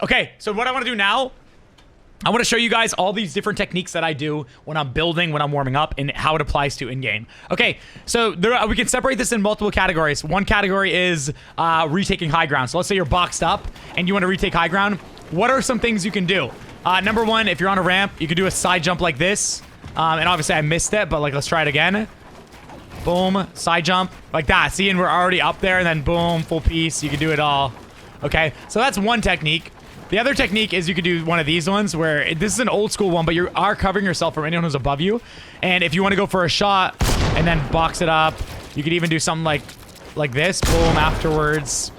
Okay, so what I want to do now, I want to show you guys all these different techniques that I do when I'm building, when I'm warming up, and how it applies to in-game. Okay, so we can separate this in multiple categories. One category is retaking high ground. So let's say you're boxed up and you want to retake high ground. What are some things you can do? Number one, if you're on a ramp, you can do a side jump like this. And obviously I missed it, but like let's try it again. Boom, side jump like that. See, and we're already up there, and then boom, full piece. You can do it all. Okay, so that's one technique. The other technique is you could do one of these ones where this is an old school one, but you are covering yourself from anyone who's above you. And if you want to go for a shot and then box it up, you could even do something like this, boom, afterwards.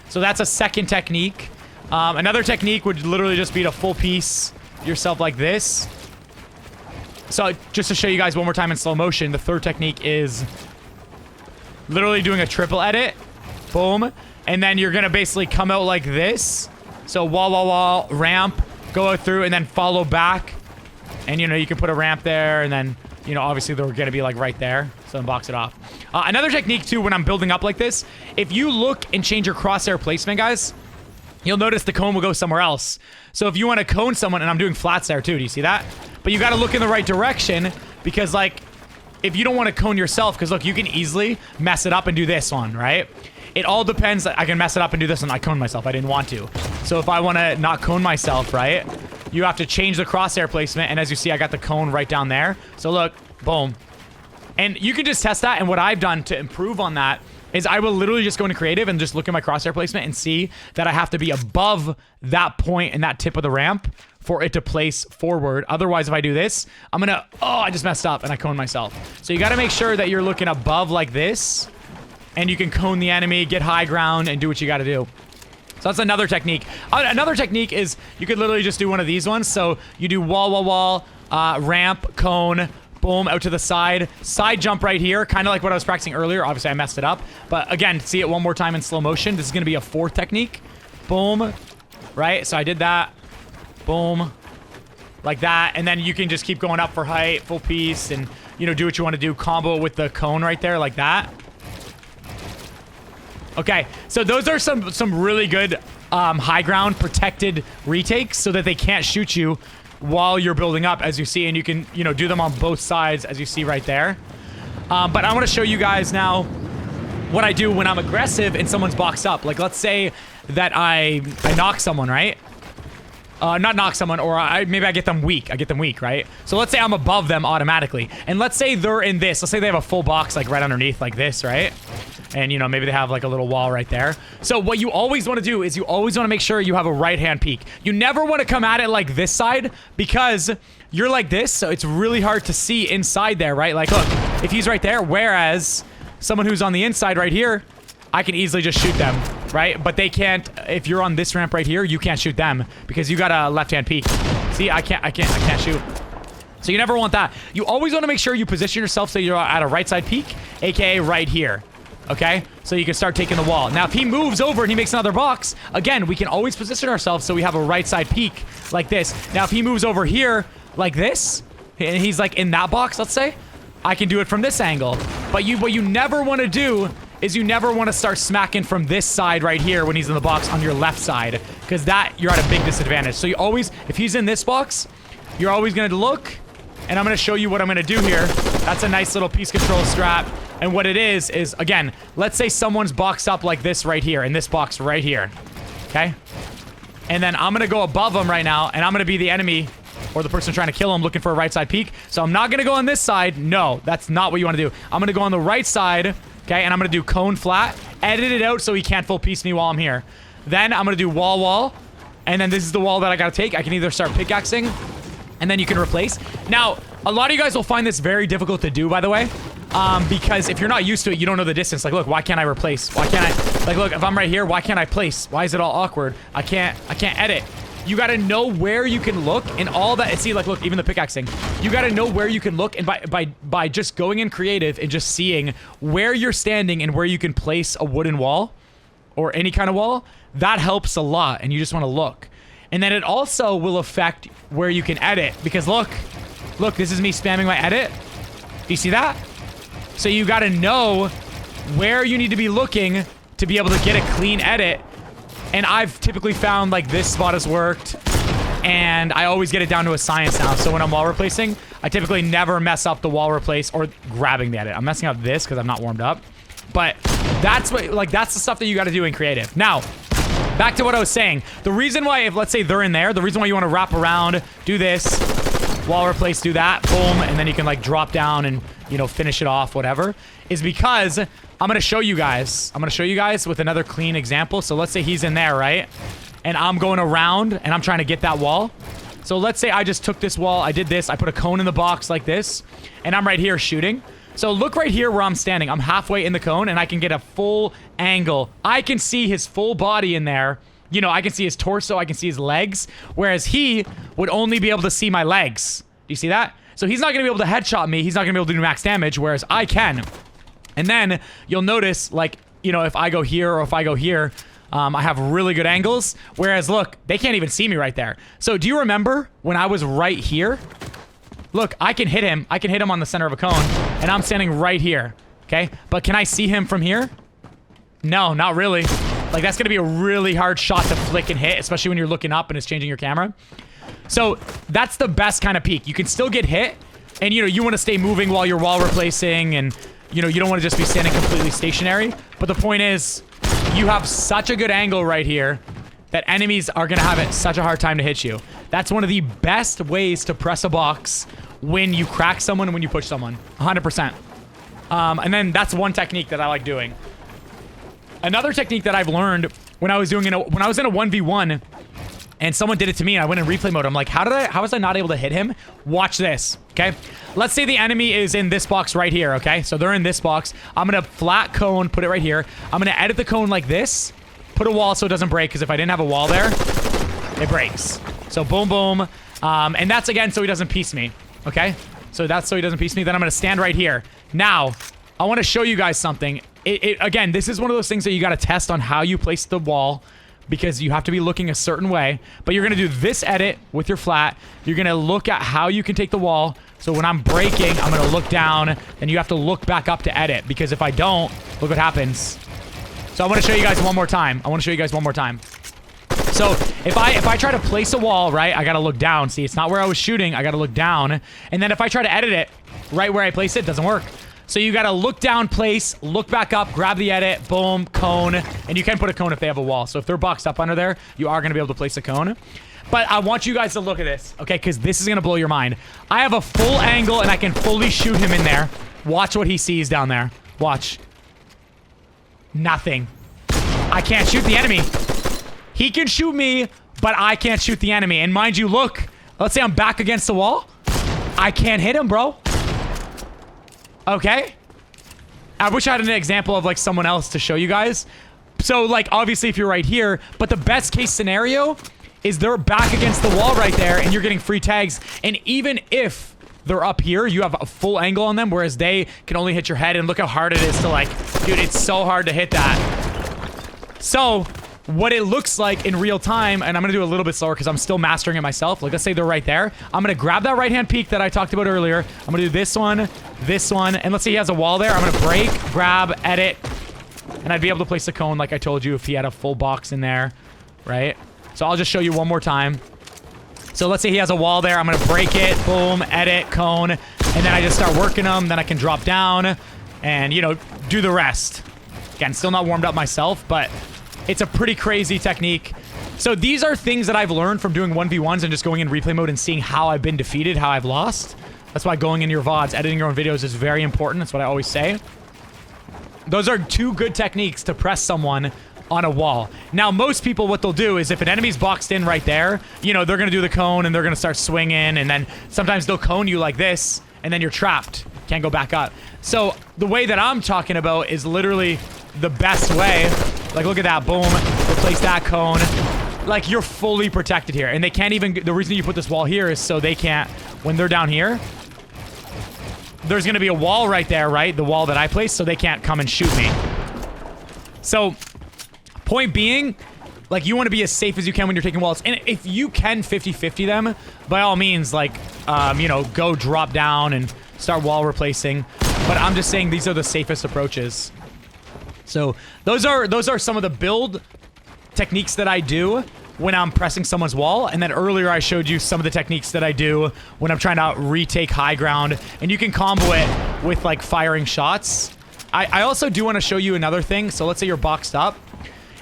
So that's a second technique. Another technique would literally just be to full piece yourself like this. So just to show you guys one more time in slow motion, the third technique is literally doing a triple edit, boom. And then you're going to basically come out like this. So wall, ramp, go out through, and then follow back. And, you know, you can put a ramp there, and then, you know, obviously they're going to be, like, right there. So then box it off. Another technique, too, when I'm building up like this, if you look and change your crosshair placement, guys, you'll notice the cone will go somewhere else. So if you want to cone someone, and I'm doing flats there, too. Do you see that? But you got to look in the right direction, because, like, if you don't want to cone yourself, because, look, you can easily mess it up and do this one, right? It all depends. I can mess it up and do this, and I cone myself. I didn't want to. So if I want to not cone myself, right, you have to change the crosshair placement. And as you see, I got the cone right down there. So look, boom. And you can just test that. And what I've done to improve on that is I will literally just go into creative and just look at my crosshair placement and see that I have to be above that point and that tip of the ramp for it to place forward. Otherwise, if I do this, I'm gonna, oh, I just messed up and I cone myself. So you got to make sure that you're looking above like this, and you can cone the enemy, get high ground, and do what you got to do. So that's another technique. Another technique is you could literally just do one of these ones. So you do wall, ramp, cone, boom, out to the side. Side jump right here, kind of like what I was practicing earlier. Obviously, I messed it up. But again, see it one more time in slow motion. This is going to be a fourth technique. Boom, right? So I did that. Boom, like that. And then you can just keep going up for height, full piece, and, you know, do what you want to do. Combo with the cone right there like that. Okay, so those are some really good high ground protected retakes so that they can't shoot you while you're building up, as you see, and you can, you know, do them on both sides, as you see right there. But I want to show you guys now what I do when I'm aggressive and someone's boxed up. Like, let's say that I knock someone, right? Not knock someone, or maybe I get them weak. I get them weak, right? So let's say I'm above them automatically. And let's say they're in this. Let's say they have a full box, like, right underneath, like this, right? And, you know, maybe they have, like, a little wall right there. So what you always want to do is you always want to make sure you have a right-hand peek. You never want to come at it like this side, because you're like this, so it's really hard to see inside there, right? Like, look, if he's right there, whereas someone who's on the inside right here, I can easily just shoot them, right? But they can't. If you're on this ramp right here, you can't shoot them because you got a left-hand peek. See, I can't shoot. So you never want that. You always want to make sure you position yourself so you're at a right side peek, aka right here. Okay, so you can start taking the wall. Now, if he moves over and he makes another box, again, we can always position ourselves so we have a right side peek like this. Now, if he moves over here like this, and he's like in that box, let's say, I can do it from this angle. But what you never want to do is you never want to start smacking from this side right here when he's in the box on your left side, because that, you're at a big disadvantage. So you always, if he's in this box, you're always going to look, and I'm going to show you what I'm going to do here. That's a nice little piece control strat. And what it is, again, let's say someone's boxed up like this right here, in this box right here, okay? And then I'm going to go above them right now, and I'm going to be the enemy, or the person trying to kill him, looking for a right side peek. So I'm not going to go on this side. No, that's not what you want to do. I'm going to go on the right side, okay? And I'm going to do cone flat, edit it out so he can't full piece me while I'm here. Then I'm going to do wall, and then this is the wall that I got to take. I can either start pickaxing, and then you can replace. Now, a lot of you guys will find this very difficult to do, by the way. Because if you're not used to it, you don't know the distance. Like, look, why can't I replace? Why can't I, like, look, if I'm right here, why can't I place? Why is it all awkward? I can't edit. You got to know where you can look and all that. See, like, look, even the pickaxing. You got to know where you can look, and by just going in creative and just seeing where you're standing and where you can place a wooden wall or any kind of wall, that helps a lot, and you just want to look. And then it also will affect where you can edit, because look, this is me spamming my edit. Do you see that? So you got to know where you need to be looking to be able to get a clean edit And I've typically found like this spot has worked. And I always get it down to a science now. So when I'm wall replacing, I typically never mess up the wall replace or grabbing the edit. I'm messing up this because I'm not warmed up. But that's what, like, that's the stuff that you got to do in creative. Now, back to what I was saying. The reason why, if let's say they're in there, the reason why you want to wrap around, do this, wall replace, do that, boom, and then you can like drop down and, you know, finish it off, whatever, is because I'm going to show you guys. I'm going to show you guys with another clean example. So let's say he's in there, right? And I'm going around and I'm trying to get that wall. So let's say I just took this wall, I did this, I put a cone in the box like this, and I'm right here shooting. So look right here where I'm standing. I'm halfway in the cone and I can get a full angle. I can see his full body in there. You know, I can see his torso, I can see his legs, whereas he would only be able to see my legs. Do you see that? So he's not going to be able to headshot me. He's not going to be able to do max damage, whereas I can. And then you'll notice, like, you know, if I go here or if I go here, I have really good angles. Whereas, look, they can't even see me right there. So do you remember when I was right here? Look, I can hit him. I can hit him on the center of a cone. And I'm standing right here. Okay? But can I see him from here? No, not really. Like, that's going to be a really hard shot to flick and hit, especially when you're looking up and it's changing your camera. So that's the best kind of peek. You can still get hit. And, you know, you want to stay moving while you're wall replacing. And, you know, you don't want to just be standing completely stationary. But the point is, you have such a good angle right here that enemies are going to have such a hard time to hit you. That's one of the best ways to press a box when you crack someone and when you push someone. 100%. And then that's one technique that I like doing. Another technique that I've learned when I was doing when I was in a 1v1 and someone did it to me and I went in replay mode. I'm like, how was I not able to hit him? Watch this, okay? Let's say the enemy is in this box right here, okay? So they're in this box. I'm going to flat cone, put it right here. I'm going to edit the cone like this. Put a wall so it doesn't break, because if I didn't have a wall there, it breaks. So boom, boom. And that's, again, so he doesn't piece me, okay? So that's so he doesn't piece me. Then I'm going to stand right here. Now, I want to show you guys something. Again, this is one of those things that you got to test on how you place the wall, because you have to be looking a certain way. But you're going to do this edit with your flat. You're going to look at how you can take the wall. So when I'm breaking, I'm going to look down, and you have to look back up to edit, because if I don't, look what happens. So I want to show you guys one more time. So if I try to place a wall, right, I got to look down. See, it's not where I was shooting. I got to look down. And then if I try to edit it right where I place it, doesn't work. So you got to look down, place, look back up, grab the edit, boom, cone. And you can put a cone if they have a wall. So if they're boxed up under there, you are going to be able to place a cone. But I want you guys to look at this, okay? Because this is going to blow your mind. I have a full angle and I can fully shoot him in there. Watch what he sees down there. Watch. Nothing. I can't shoot the enemy. He can shoot me, but I can't shoot the enemy. And mind you, look. Let's say I'm back against the wall. I can't hit him, bro. Okay? I wish I had an example of, like, someone else to show you guys. So, like, obviously, if you're right here, but the best case scenario is they're back against the wall right there, and you're getting free tags. And even if they're up here, you have a full angle on them, whereas they can only hit your head. And look how hard it is to, like, dude, it's so hard to hit that. So what it looks like in real time, and I'm gonna do a little bit slower because I'm still mastering it myself. Like, let's say they're right there. I'm gonna grab that right hand peek that I talked about earlier. I'm gonna do this one, and let's say he has a wall there. I'm gonna break, grab, edit, and I'd be able to place a cone like I told you if he had a full box in there, right? So I'll just show you one more time. So let's say he has a wall there. I'm gonna break it, boom, edit, cone, and then I just start working them. Then I can drop down and, you know, do the rest. Again, still not warmed up myself, but it's a pretty crazy technique. So these are things that I've learned from doing 1v1s and just going in replay mode and seeing how I've been defeated, how I've lost. That's why going in your VODs, editing your own videos is very important. That's what I always say. Those are two good techniques to press someone on a wall. Now, most people, what they'll do is if an enemy's boxed in right there, you know, they're going to do the cone and they're going to start swinging, and then sometimes they'll cone you like this, and then you're trapped. Can't go back up. So the way that I'm talking about is literally the best way. Like, look at that. Boom. Replace that cone. Like, you're fully protected here. And they can't even... The reason you put this wall here is so they can't... When they're down here, there's going to be a wall right there, right? The wall that I placed, so they can't come and shoot me. So, point being, like, you want to be as safe as you can when you're taking walls. And if you can 50-50 them, by all means, like, you know, go drop down and start wall replacing. But I'm just saying these are the safest approaches. So those are some of the build techniques that I do when I'm pressing someone's wall. And then earlier I showed you some of the techniques that I do when I'm trying to retake high ground. And you can combo it with like firing shots. I also do want to show you another thing. So let's say you're boxed up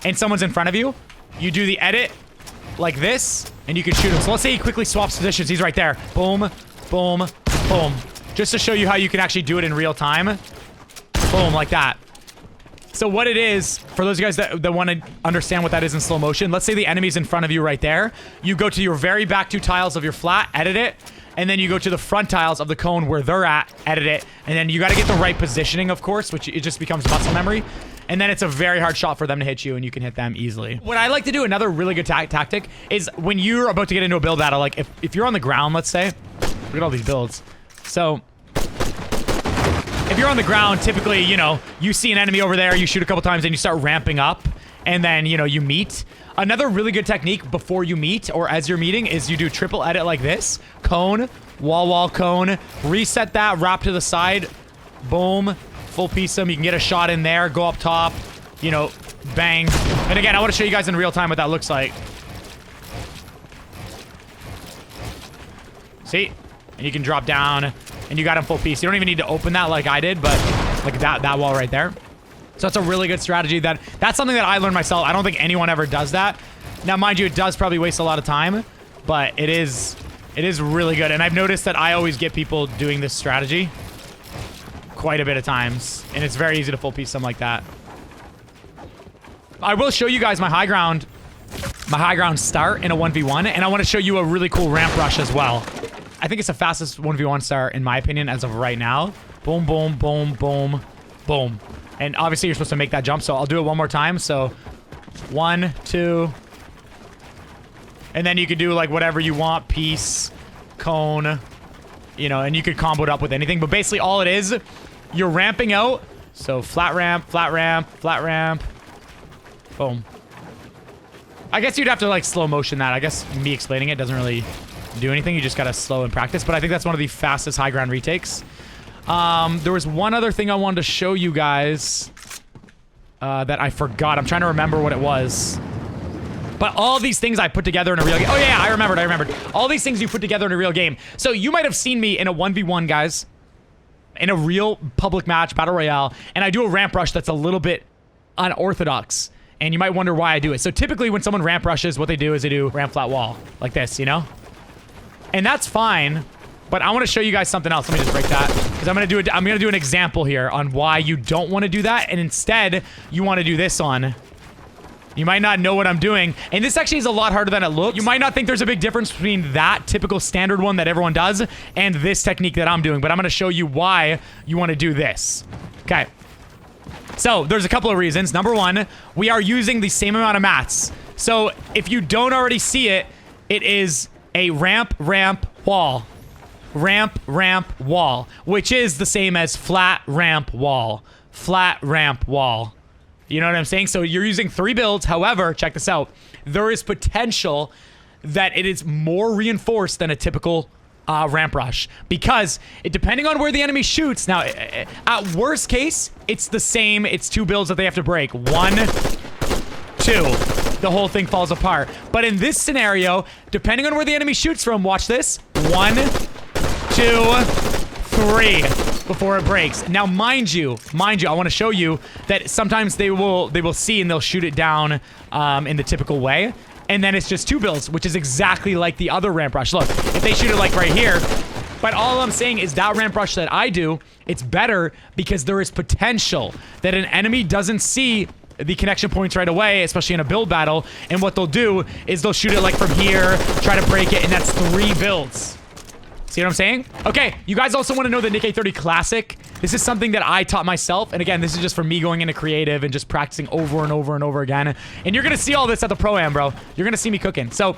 and someone's in front of you. You do the edit like this and you can shoot him. So let's say he quickly swaps positions. He's right there. Boom, boom, boom. Just to show you how you can actually do it in real time. Boom, like that. So what it is, for those guys that want to understand what that is in slow motion, let's say the enemy's in front of you right there. You go to your very back 2 tiles of your flat, edit it, and then you go to the front tiles of the cone where they're at, edit it, and then you got to get the right positioning, of course, which it just becomes muscle memory. And then it's a very hard shot for them to hit you, and you can hit them easily. What I like to do, another really good tactic, is when you're about to get into a build battle, like if you're on the ground, let's say, look at all these builds. So if you're on the ground, typically, you know, you see an enemy over there, you shoot a couple times, and you start ramping up, and then, you know, you meet. Another really good technique before you meet, or as you're meeting, is you do triple edit like this. Cone, wall, cone. Reset that, wrap to the side. Boom. Full piece them. You can get a shot in there, go up top, you know, bang. And again, I want to show you guys in real time what that looks like. See? And you can drop down, and you got him full piece. You don't even need to open that like I did, but like that wall right there. So that's a really good strategy. That's something that I learned myself. I don't think anyone ever does that. Now, mind you, it does probably waste a lot of time, but it is really good. And I've noticed that I always get people doing this strategy quite a bit of times, and it's very easy to full piece something like that. I will show you guys my high ground start in a 1v1, and I want to show you a really cool ramp rush as well. I think it's the fastest 1v1 start, in my opinion, as of right now. Boom, boom, boom, boom, boom. And obviously, you're supposed to make that jump, so I'll do it one more time. So, 1, 2. And then you can do, like, whatever you want. Piece, cone, you know, and you could combo it up with anything. But basically, all it is, you're ramping out. So, flat ramp, flat ramp, flat ramp. Boom. I guess you'd have to, like, slow motion that. I guess me explaining it doesn't really do anything. You just gotta slow and practice. But I think that's one of the fastest high ground retakes. There was one other thing I wanted to show you guys that I forgot. I'm trying to remember what it was. But all these things I put together in a real game. Oh yeah, I remembered. All these things you put together in a real game. So you might have seen me in a 1v1, guys, in a real public match, battle royale, and I do a ramp rush that's a little bit unorthodox. And you might wonder why I do it. So typically when someone ramp rushes, what they do is they do ramp flat wall like this, you know? And that's fine, but I want to show you guys something else. Let me just break that, because I'm gonna do an example here on why you don't want to do that, and instead you want to do this on. You might not know what I'm doing, and this actually is a lot harder than it looks. You might not think there's a big difference between that typical standard one that everyone does and this technique that I'm doing, but I'm gonna show you why you want to do this. Okay. So there's a couple of reasons. Number one, we are using the same amount of mats. So if you don't already see it, it is a ramp, ramp, wall. Ramp, ramp, wall. Which is the same as flat, ramp, wall. Flat, ramp, wall. You know what I'm saying? So you're using 3 builds. However, check this out. There is potential that it is more reinforced than a typical ramp rush. Because depending on where the enemy shoots. Now, at worst case, it's the same. It's 2 builds that they have to break. 1, 2. The whole thing falls apart. But in this scenario, depending on where the enemy shoots from, watch this. 1, 2, 3 before it breaks. Now, mind you, I want to show you that sometimes they will see and they'll shoot it down in the typical way. And then it's just 2 builds, which is exactly like the other ramp rush. Look, if they shoot it like right here, but all I'm saying is that ramp rush that I do, it's better because there is potential that an enemy doesn't see the connection points right away, especially in a build battle. And what they'll do is they'll shoot it like from here, try to break it, and that's 3 builds. See what I'm saying? Okay, you guys also want to know the NickEh30 Classic. This is something that I taught myself. And again, this is just for me going into creative and just practicing over and over and over again. And you're going to see all this at the Pro-Am, bro. You're going to see me cooking. So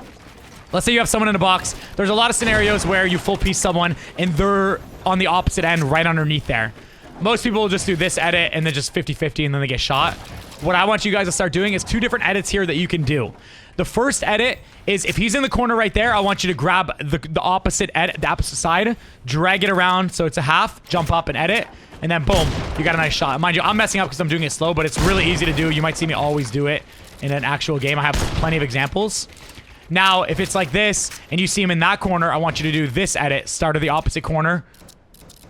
let's say you have someone in a box. There's a lot of scenarios where you full piece someone and they're on the opposite end right underneath there. Most people will just do this edit and then just 50-50 and then they get shot. What I want you guys to start doing is 2 different edits here that you can do. The first edit is if he's in the corner right there, I want you to grab the opposite edit, the opposite side, drag it around so it's a half, jump up and edit, and then boom, you got a nice shot. Mind you, I'm messing up because I'm doing it slow, but it's really easy to do. You might see me always do it. in an actual game. I have plenty of examples. Now, if it's like this and you see him in that corner, I want you to do this edit. Start at the opposite corner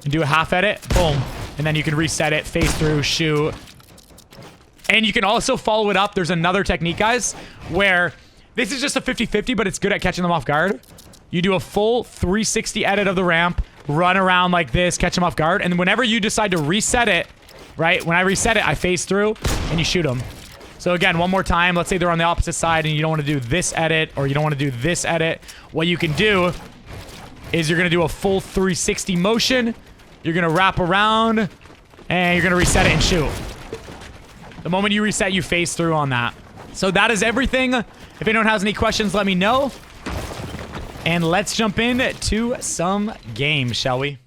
and do a half edit. Boom. And then you can reset it, face through, shoot. And you can also follow it up. There's another technique, guys, where this is just a 50-50, but it's good at catching them off guard. You do a full 360 edit of the ramp, run around like this, catch them off guard. And whenever you decide to reset it, right? When I reset it, I phase through and you shoot them. So again, one more time. Let's say they're on the opposite side and you don't want to do this edit or you don't want to do this edit. What you can do is you're going to do a full 360 motion. You're going to wrap around and you're going to reset it and shoot. The moment you reset, you phase through on that. So that is everything. If anyone has any questions, let me know. And let's jump in to some games, shall we?